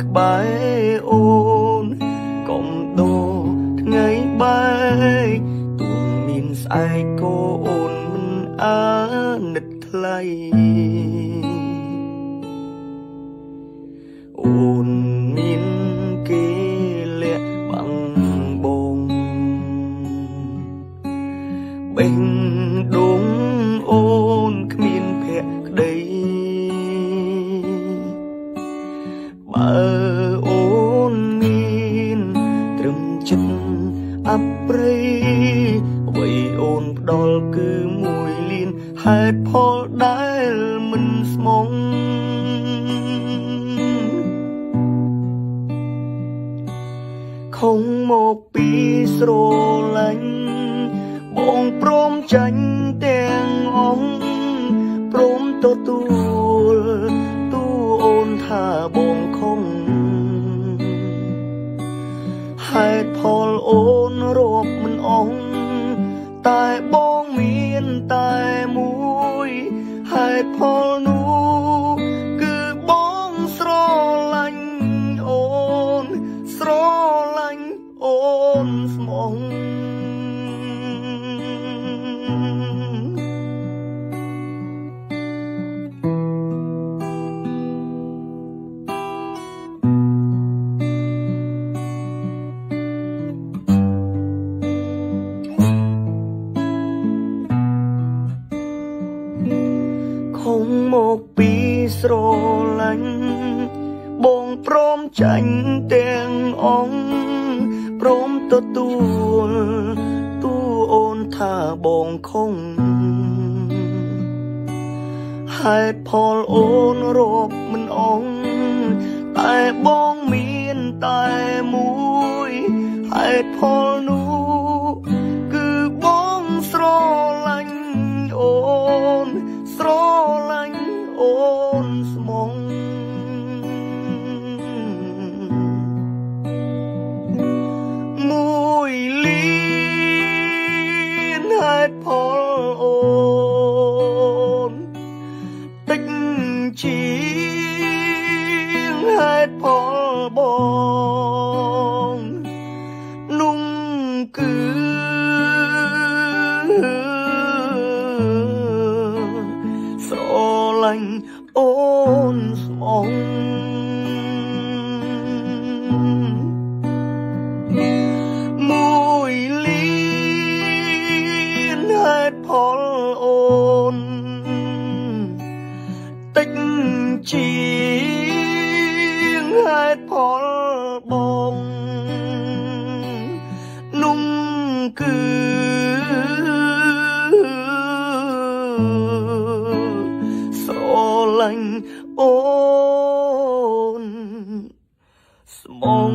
ក្បែរអូនកុំដោថ្ងៃបែកទូមានស្អែកក៏អូនមិនអាណិតថ្លៃអូនមានគេលាក់បាំងបងបេះដូងអូនគ្មានភក្តីបើអូនមានត្រឹមចិត្តអប្រិយអ្វីអូនផ្ដល់គឺមួយលានហេតុផលដែលមិនស្មងខំមកពីស្រឡាញ់បងព្រមចាញ់ទាំងអង្គព្រមទទួលទូអូនថាបងខំហេតុផលអូនរាប់មិនអស់តែបងមានតែមួយហេតុផលនោះគឺបងស្រឡាញ់អូនស្រឡាញ់អូនស្មងខំមកពីស្រឡាញ់បងព្រមចាញ់ទាំងអង្គព្រមទទួលទូអូនថាបងខំហេតុផលអូនរាប់មិនអស់តែបងមានតែមួយហេតុផលនោះគឺបងស្រឡាញ់អូនស្រឡាញ់អូនស្មងមួយលានហេតុផលអូនតិចជាងហេតុផលបងនោះគឺស្រឡាញ់អូនស្មងមួយលានហេតុផលអូនតិចជាងហេតុផលបងនោះគឺស្រឡាញ់អូនស្មង